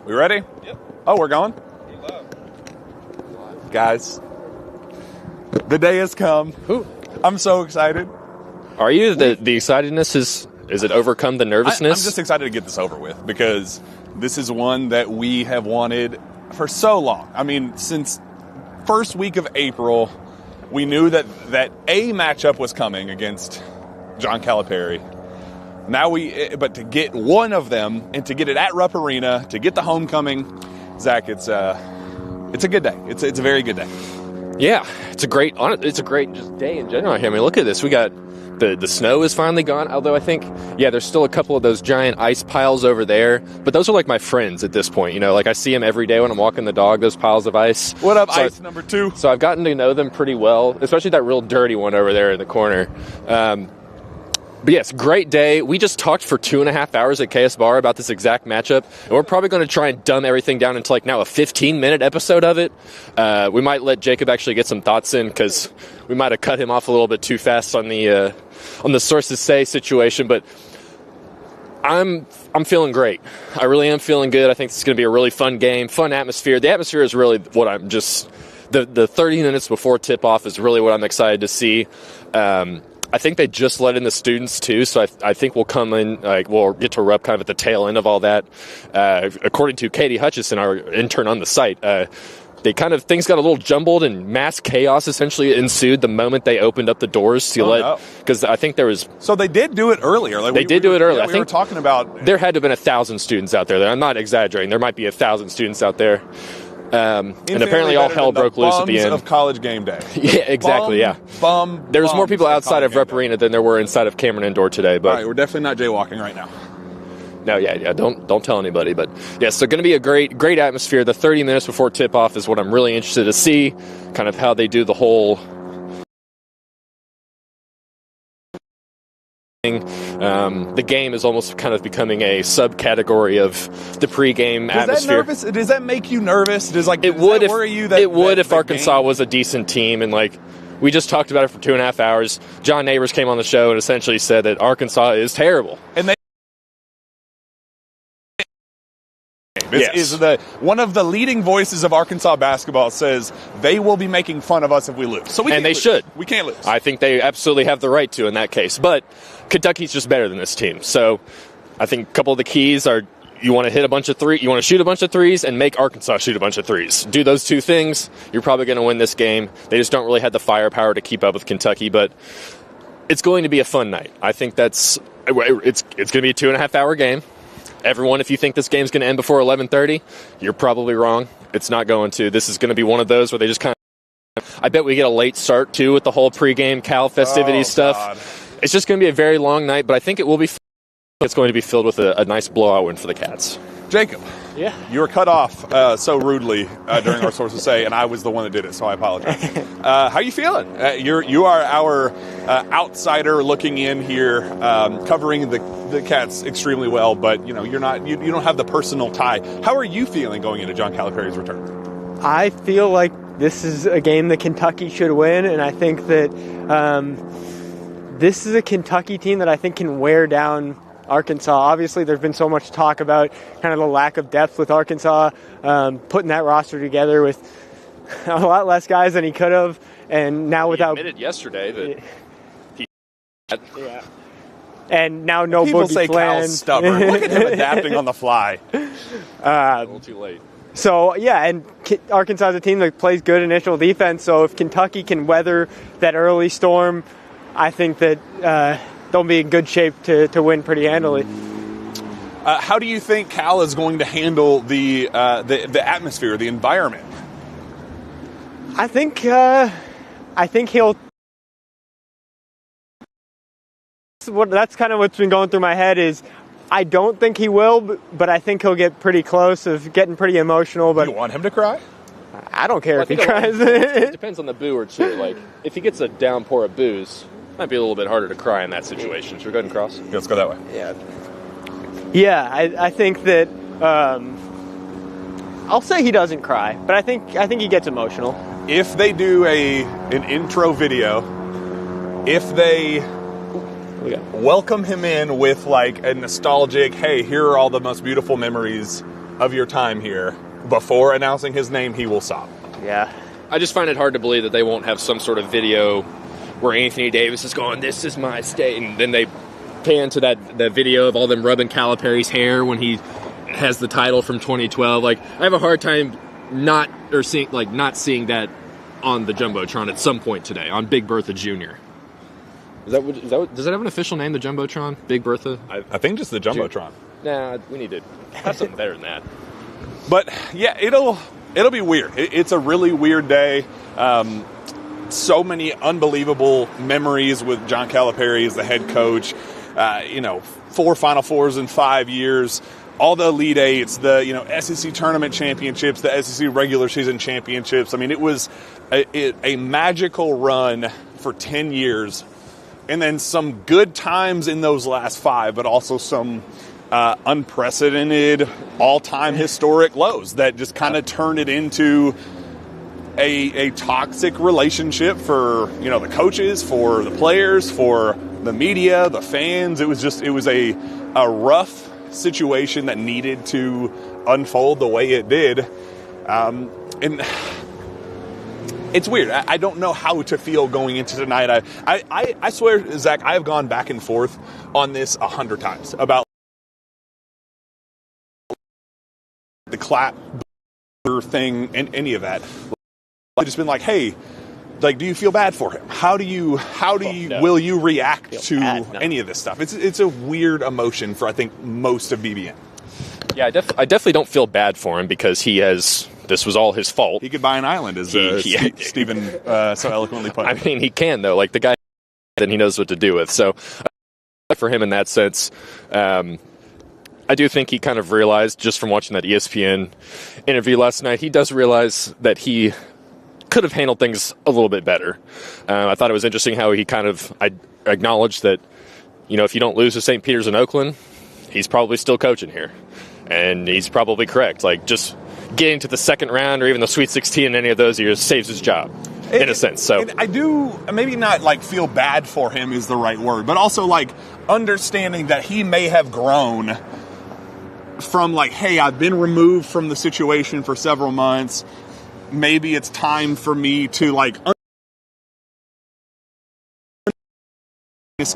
We ready? Yep. Oh, we're going? Guys, the day has come. Ooh. I'm so excited. Are you? The excitedness is it overcome the nervousness? I'm just excited to get this over with because this is one that we have wanted for so long. I mean, since first week of April, we knew that a matchup was coming against John Calipari. But to get one of them and to get it at Rupp Arena, to get the homecoming, Zach, it's a good day. It's a very good day. Yeah, it's a great just day in general. I mean, look at this. We got the snow is finally gone. Although I think, there's still a couple of those giant ice piles over there. But those are like my friends at this point. You know, like I see them every day when I'm walking the dog. Those piles of ice. What up, ice number 2? So I've gotten to know them pretty well, especially that real dirty one over there in the corner. But yes, great day. We just talked for 2.5 hours at KS Bar about this exact matchup, and we're probably going to try and dumb everything down into now a 15-minute episode of it. We might let Jacob actually get some thoughts in because we might have cut him off a little bit too fast on the sources say situation. But I'm feeling great. I really am feeling good. I think this is going to be a really fun game, fun atmosphere. The atmosphere is really what I'm just the 30 minutes before tip-off is really what I'm excited to see. I think they just let in the students too, so I think we'll come in, we'll get to Rupp kind of at the tail end of all that. According to Katie Hutchison, our intern on the site, things got a little jumbled and mass chaos essentially ensued the moment they opened up the doors to because I think there was. So they did do it earlier. They did do it earlier. Yeah, we were talking about. There had to have been 1,000 students out there. I'm not exaggerating. There might be 1,000 students out there. And apparently all hell broke loose at the end of college game day. Yeah, exactly. There was more people outside of Rupp Arena than there were inside of Cameron Indoor today. But all right, we're definitely not jaywalking right now. No, don't tell anybody. But yes, so going to be a great atmosphere. The 30 minutes before tip off is what I'm really interested to see. Kind of how they do the whole. The game is almost kind of becoming a subcategory of the pregame atmosphere. Does that make you nervous? Does worry you? It would if Arkansas was a decent team and we just talked about it for 2.5 hours. John Neighbors came on the show and essentially said that Arkansas is terrible. And one of the leading voices of Arkansas basketball says they will be making fun of us if we lose. Should. We can't lose. I think they absolutely have the right to in that case. But Kentucky's just better than this team. So I think a couple of the keys are you want to hit a bunch of threes, you want to shoot a bunch of threes, and make Arkansas shoot a bunch of threes. Do those two things, you're probably going to win this game. They just don't really have the firepower to keep up with Kentucky, but it's going to be a fun night. I think it's going to be a 2.5-hour game. Everyone, if you think this game's going to end before 11:30, you're probably wrong. It's not going to. This is going to be one of those where they just kind of. I bet we get a late start too with the whole pregame Cal festivities stuff. God. It's just going to be a very long night, but I think it will be. It's going to be filled with a nice blowout win for the Cats. Jacob, yeah, you were cut off so rudely during our sources say, and I was the one that did it, so I apologize. How are you feeling? You are our outsider looking in here, covering the Cats extremely well, but you're not. You don't have the personal tie. How are you feeling going into John Calipari's return? I feel like this is a game that Kentucky should win, and I think that this is a Kentucky team that I think can wear down Arkansas. Obviously, there's been so much talk about kind of the lack of depth with Arkansas, putting that roster together with a lot less guys than he could have, and now without. He admitted yesterday that he. Yeah. And now no People Boogie say Flan. Cal's stubborn. Look at him adapting on the fly. A little too late. So, yeah, and Arkansas is a team that plays good initial defense, so if Kentucky can weather that early storm, I think that they'll be in good shape to win pretty handily. How do you think Cal is going to handle the atmosphere, the environment? I think he'll. That's kind of what's been going through my head is I don't think he will, but I think he'll get pretty close of getting pretty emotional. But you want him to cry? I don't care if he cries. It depends on the boo or two. If he gets a downpour of booze, it might be a little bit harder to cry in that situation. Should we go ahead and cross? Yeah, let's go that way. Yeah, I think that I'll say he doesn't cry, but I think he gets emotional. If they do an intro video, if they welcome him in with a nostalgic, hey, here are all the most beautiful memories of your time here before announcing his name, he will sob. Yeah. I just find it hard to believe that they won't have some sort of video where Anthony Davis is going, "This is my state," and then they pan to that video of all them rubbing Calipari's hair when he has the title from 2012. Like, I have a hard time not seeing that on the Jumbotron at some point today on Big Bertha Jr. Does that have an official name, the Jumbotron? Big Bertha? I think just the Jumbotron. Nah, we need to have something better than that. But yeah, it'll be weird. It's a really weird day. So many unbelievable memories with John Calipari as the head coach. 4 Final Fours in 5 years. All the Elite Eights, the SEC tournament championships, the SEC regular season championships. I mean, it was a magical run for 10 years, and then some good times in those last 5, but also some unprecedented, all-time historic lows that just kind of turned it into a toxic relationship for the coaches, for the players, for the media, the fans. It was a rough situation that needed to unfold the way it did, and it's weird. I don't know how to feel going into tonight. I swear, Zach, I have gone back and forth on this 100 times about the clap thing and any of that. I've just been like, hey, like, do you feel bad for him? Will you react to any of this stuff? It's a weird emotion for, I think, most of BBN. Yeah, I definitely don't feel bad for him because this was all his fault. He could buy an island, as Stephen so eloquently put it. I mean, he can, though. Like, the guy, and he knows what to do with. So, for him in that sense, I do think he kind of realized, just from watching that ESPN interview last night, he does realize that he could have handled things a little bit better. I thought it was interesting how he kind of acknowledged that, if you don't lose to St. Peter's in Oakland, he's probably still coaching here. And he's probably correct. Like, just getting to the second round or even the Sweet 16 in any of those years saves his job, in a sense. So I do, maybe not like feel bad for him is the right word, but also like understanding that he may have grown from like, hey, I've been removed from the situation for several months. Maybe it's time for me to like